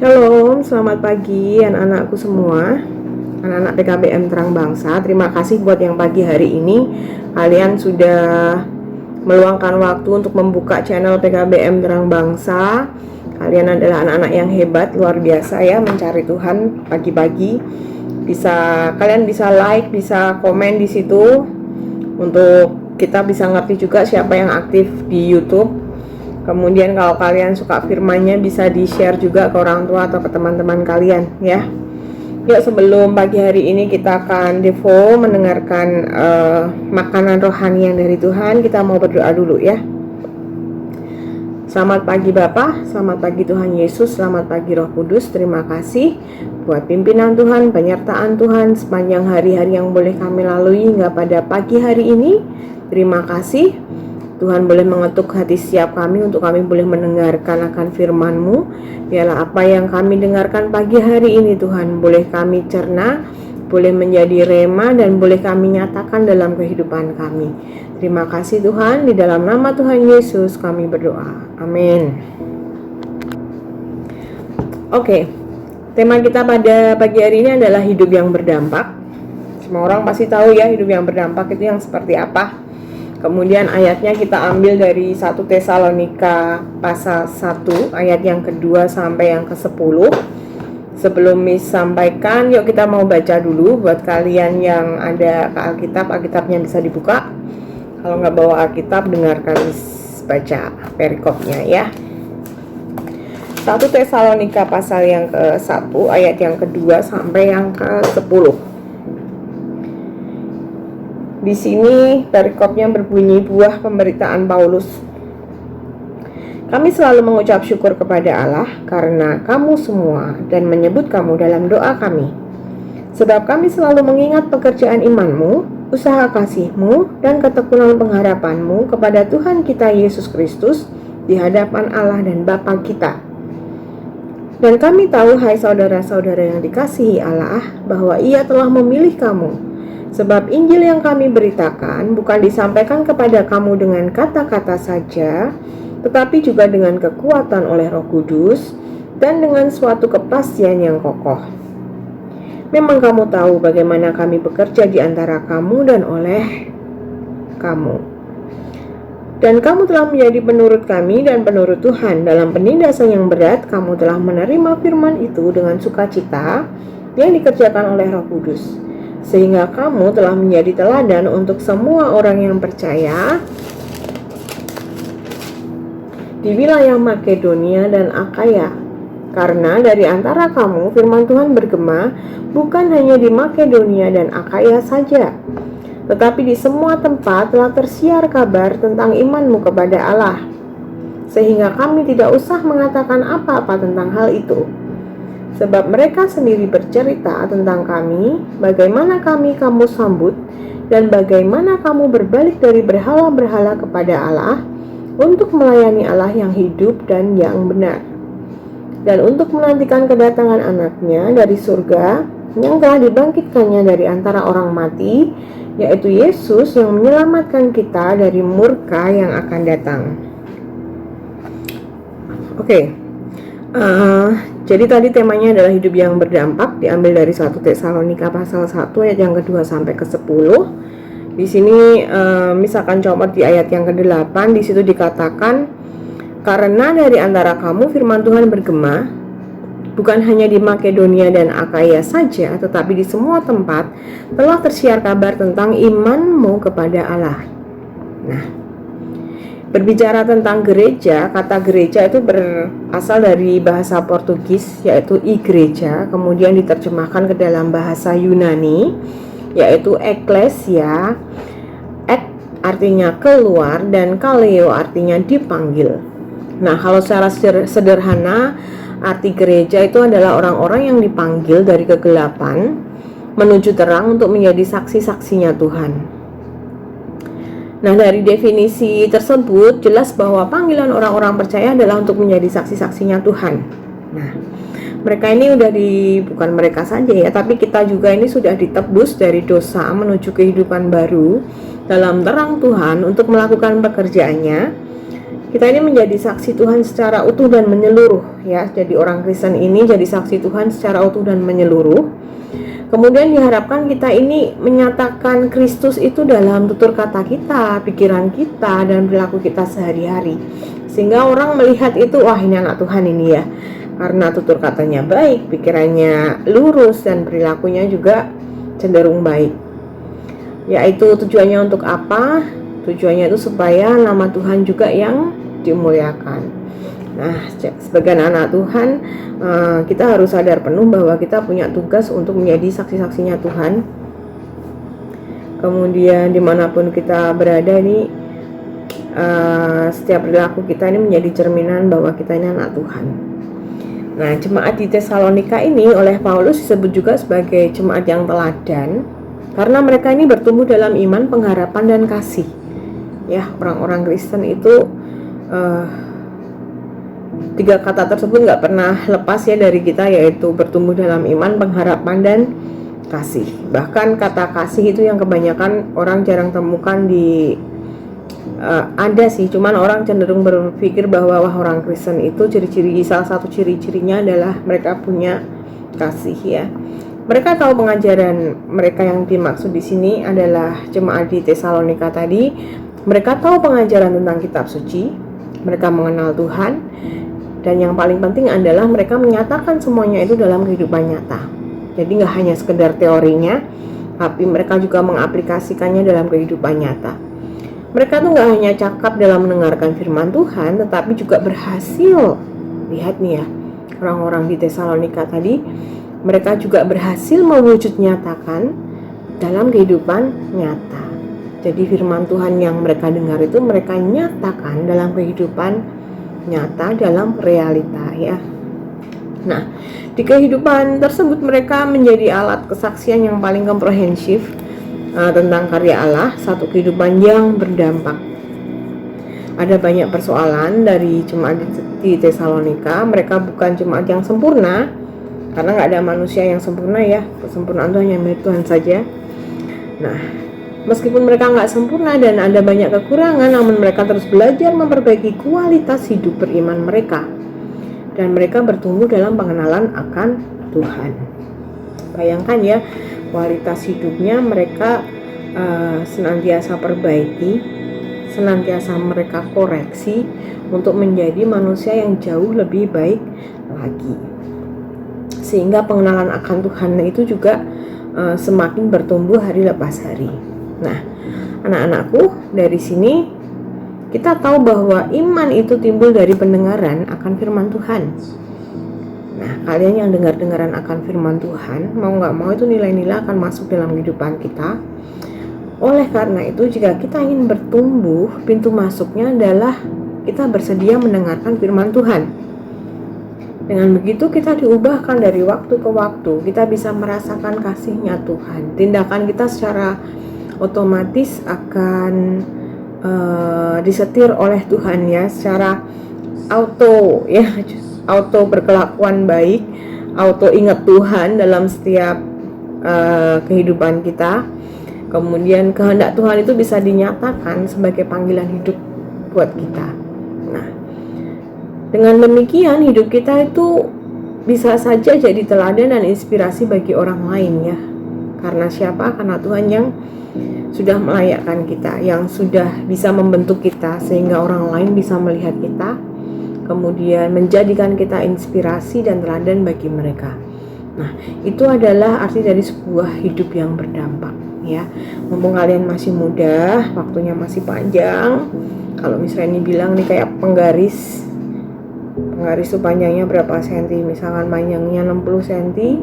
Shalom, selamat pagi anak-anakku semua, anak-anak PKBM Terang Bangsa. Terima kasih buat yang pagi hari ini kalian sudah meluangkan waktu untuk membuka channel PKBM Terang Bangsa. Kalian adalah anak-anak yang hebat, luar biasa ya, mencari Tuhan pagi-pagi. Kalian bisa like, bisa komen di situ untuk kita bisa ngerti juga siapa yang aktif di YouTube. Kemudian kalau kalian suka firman-Nya bisa di-share juga ke orang tua atau ke teman-teman kalian ya. Yuk, sebelum pagi hari ini kita akan devo mendengarkan makanan rohani yang dari Tuhan, kita mau berdoa dulu ya. Selamat pagi Bapa, selamat pagi Tuhan Yesus, selamat pagi Roh Kudus. Terima kasih buat pimpinan Tuhan, penyertaan Tuhan sepanjang hari-hari yang boleh kami lalui hingga pada pagi hari ini. Terima kasih Tuhan boleh mengetuk hati setiap kami untuk kami boleh mendengarkan akan firman-Mu. Biarlah apa yang kami dengarkan pagi hari ini Tuhan boleh kami cerna, boleh menjadi rema dan boleh kami nyatakan dalam kehidupan kami. Terima kasih Tuhan, di dalam nama Tuhan Yesus kami berdoa. Amin. Oke, tema kita pada pagi hari ini adalah hidup yang berdampak. Semua orang pasti tahu ya hidup yang berdampak itu yang seperti apa. Kemudian ayatnya kita ambil dari 1 Tesalonika pasal 1 ayat yang kedua sampai yang ke-10. Sebelum Miss sampaikan, yuk kita mau baca dulu. Buat kalian yang ada ke Alkitabnya bisa dibuka. Kalau nggak bawa Alkitab, dengarkan Miss baca perikopnya ya. 1 Tesalonika pasal yang ke-1 ayat yang kedua sampai yang ke-10. Di sini perikopnya berbunyi buah pemberitaan Paulus. Kami selalu mengucap syukur kepada Allah karena kamu semua dan menyebut kamu dalam doa kami. Sebab kami selalu mengingat pekerjaan imanmu, usaha kasihmu, dan ketekunan pengharapanmu kepada Tuhan kita Yesus Kristus di hadapan Allah dan Bapa kita. Dan kami tahu, hai saudara-saudara yang dikasihi Allah, bahwa Ia telah memilih kamu. Sebab Injil yang kami beritakan bukan disampaikan kepada kamu dengan kata-kata saja, tetapi juga dengan kekuatan oleh Roh Kudus dan dengan suatu kepastian yang kokoh. Memang kamu tahu bagaimana kami bekerja di antara kamu dan oleh kamu. Dan kamu telah menjadi penurut kami dan penurut Tuhan. Dalam penindasan yang berat, kamu telah menerima firman itu dengan sukacita yang dikerjakan oleh Roh Kudus. Sehingga kamu telah menjadi teladan untuk semua orang yang percaya di wilayah Makedonia dan Akaya. Karena dari antara kamu firman Tuhan bergema bukan hanya di Makedonia dan Akaya saja, tetapi di semua tempat telah tersiar kabar tentang imanmu kepada Allah. Sehingga kami tidak usah mengatakan apa-apa tentang hal itu. Sebab mereka sendiri bercerita tentang kami, bagaimana kamu sambut, dan bagaimana kamu berbalik dari berhala-berhala kepada Allah, untuk melayani Allah yang hidup dan yang benar, dan untuk menantikan kedatangan anaknya dari surga, yang telah dibangkitkannya dari antara orang mati, yaitu Yesus yang menyelamatkan kita dari murka yang akan datang. Oke. Jadi tadi temanya adalah hidup yang berdampak, diambil dari 1 Tesalonika pasal 1 ayat yang kedua sampai ke-10. Di sini misalkan comot di ayat yang ke-8, di situ dikatakan karena dari antara kamu firman Tuhan bergema bukan hanya di Makedonia dan Akaya saja, tetapi di semua tempat telah tersiar kabar tentang imanmu kepada Allah. Nah, berbicara tentang gereja, kata gereja itu berasal dari bahasa Portugis yaitu igreja, kemudian diterjemahkan ke dalam bahasa Yunani yaitu eklesia. Ek artinya keluar dan kaleo artinya dipanggil. Nah, kalau secara sederhana arti gereja itu adalah orang-orang yang dipanggil dari kegelapan menuju terang untuk menjadi saksi-saksinya Tuhan. Nah, dari definisi tersebut jelas bahwa panggilan orang-orang percaya adalah untuk menjadi saksi-saksinya Tuhan. Nah, mereka ini bukan mereka saja ya, tapi kita juga ini sudah ditebus dari dosa menuju kehidupan baru dalam terang Tuhan untuk melakukan pekerjaannya Kita ini menjadi saksi Tuhan secara utuh dan menyeluruh ya. Jadi orang Kristen ini jadi saksi Tuhan secara utuh dan menyeluruh. Kemudian diharapkan kita ini menyatakan Kristus itu dalam tutur kata kita, pikiran kita, dan perilaku kita sehari-hari. Sehingga orang melihat itu, wah ini anak Tuhan ini ya. Karena tutur katanya baik, pikirannya lurus, dan perilakunya juga cenderung baik. Yaitu tujuannya untuk apa? Tujuannya itu supaya nama Tuhan juga yang dimuliakan. Nah, sebagai anak Tuhan, kita harus sadar penuh bahwa kita punya tugas untuk menjadi saksi-saksinya Tuhan. Kemudian dimanapun kita berada ini, setiap perilaku kita ini menjadi cerminan bahwa kita ini anak Tuhan. Nah, jemaat di Tesalonika ini oleh Paulus disebut juga sebagai jemaat yang teladan, karena mereka ini bertumbuh dalam iman, pengharapan, dan kasih. Ya, orang-orang Kristen itu tiga kata tersebut nggak pernah lepas ya dari kita, yaitu bertumbuh dalam iman, pengharapan, dan kasih. Bahkan kata kasih itu yang kebanyakan orang jarang temukan di ada sih, cuman orang cenderung berpikir bahwa wah, orang Kristen itu salah satu ciri-cirinya adalah mereka punya kasih ya. Mereka tahu pengajaran mereka yang dimaksud di sini adalah jemaat di Tesalonika tadi. Mereka tahu pengajaran tentang kitab suci, mereka mengenal Tuhan, dan yang paling penting adalah mereka menyatakan semuanya itu dalam kehidupan nyata. Jadi nggak hanya sekedar teorinya, tapi mereka juga mengaplikasikannya dalam kehidupan nyata. Mereka tuh nggak hanya cakap dalam mendengarkan firman Tuhan, tetapi juga berhasil. Lihat nih ya, orang-orang di Tesalonika tadi, mereka juga berhasil mewujud nyatakan dalam kehidupan nyata. Jadi firman Tuhan yang mereka dengar itu mereka nyatakan dalam kehidupan nyata, dalam realita ya. Nah, di kehidupan tersebut mereka menjadi alat kesaksian yang paling komprehensif tentang karya Allah, satu kehidupan yang berdampak. Ada banyak persoalan dari jemaat di Tesalonika. Mereka bukan jemaat yang sempurna, karena nggak ada manusia yang sempurna ya. Kesempurnaan itu hanya milik Tuhan saja. Nah, meskipun mereka nggak sempurna dan ada banyak kekurangan, namun mereka terus belajar memperbaiki kualitas hidup beriman mereka, dan mereka bertumbuh dalam pengenalan akan Tuhan. Bayangkan ya, kualitas hidupnya mereka senantiasa perbaiki, senantiasa mereka koreksi untuk menjadi manusia yang jauh lebih baik lagi. Sehingga pengenalan akan Tuhan itu juga semakin bertumbuh hari lepas hari. Nah, anak-anakku, dari sini kita tahu bahwa iman itu timbul dari pendengaran akan firman Tuhan. Nah, kalian yang dengar-dengaran akan firman Tuhan, mau nggak mau itu nilai-nilai akan masuk dalam kehidupan kita. Oleh karena itu, jika kita ingin bertumbuh, pintu masuknya adalah kita bersedia mendengarkan firman Tuhan. Dengan begitu kita diubahkan dari waktu ke waktu, kita bisa merasakan kasih-Nya Tuhan. Tindakan kita secara otomatis akan disetir oleh Tuhan ya, secara auto berkelakuan baik, auto ingat Tuhan dalam setiap kehidupan kita. Kemudian kehendak Tuhan itu bisa dinyatakan sebagai panggilan hidup buat kita. Nah, dengan demikian hidup kita itu bisa saja jadi teladan dan inspirasi bagi orang lain ya. Karena siapa? Karena Tuhan yang sudah melayakkan kita, yang sudah bisa membentuk kita sehingga orang lain bisa melihat kita, kemudian menjadikan kita inspirasi dan teladan bagi mereka. Nah, itu adalah arti dari sebuah hidup yang berdampak ya. Mumpung kalian masih muda, waktunya masih panjang. Kalau misalnya ini bilang nih kayak penggaris itu panjangnya berapa senti, misalkan panjangnya 60 senti,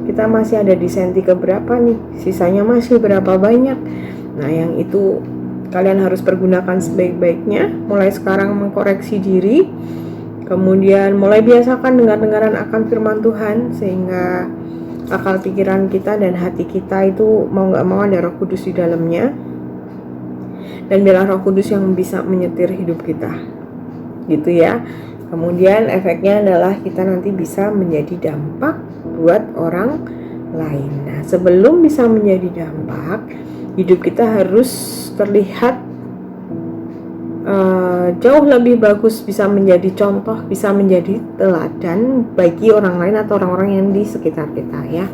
kita masih ada di senti keberapa nih, sisanya masih berapa banyak. Nah, yang itu kalian harus pergunakan sebaik-baiknya. Mulai sekarang mengkoreksi diri, kemudian mulai biasakan dengar-dengaran akan firman Tuhan, sehingga akal pikiran kita dan hati kita itu mau gak mau ada Roh Kudus di dalamnya, dan biarlah Roh Kudus yang bisa menyetir hidup kita gitu ya. Kemudian efeknya adalah kita nanti bisa menjadi dampak buat orang lain. Nah, sebelum bisa menjadi dampak, hidup kita harus terlihat jauh lebih bagus, bisa menjadi contoh, bisa menjadi teladan bagi orang lain atau orang-orang yang di sekitar kita ya.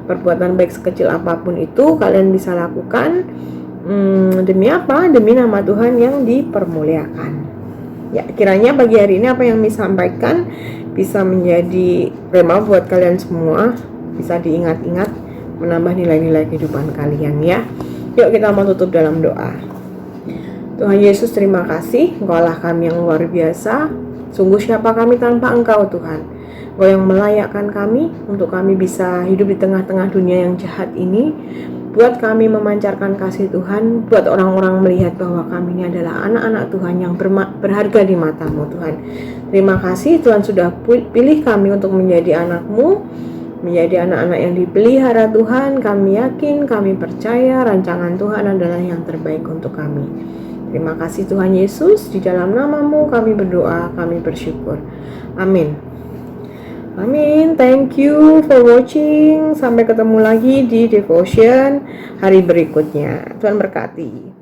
Perbuatan baik sekecil apapun itu kalian bisa lakukan demi apa? Demi nama Tuhan yang dipermuliakan. Ya, kiranya pagi hari ini apa yang disampaikan bisa menjadi rema buat kalian semua, bisa diingat-ingat, menambah nilai-nilai kehidupan kalian ya. Yuk kita mau tutup dalam doa. Tuhan Yesus, terima kasih, Engkaulah kami yang luar biasa. Sungguh siapa kami tanpa Engkau Tuhan. Engkau yang melayakkan kami untuk kami bisa hidup di tengah-tengah dunia yang jahat ini. Buat kami memancarkan kasih Tuhan, buat orang-orang melihat bahwa kami ini adalah anak-anak Tuhan yang berharga di mata-Mu Tuhan. Terima kasih Tuhan sudah pilih kami untuk menjadi anak-Mu, menjadi anak-anak yang dipelihara Tuhan. Kami yakin, kami percaya rancangan Tuhan adalah yang terbaik untuk kami. Terima kasih Tuhan Yesus, di dalam nama-Mu kami berdoa, kami bersyukur. Amin. Amin. Thank you for watching. Sampai ketemu lagi di devotion hari berikutnya. Tuhan berkati.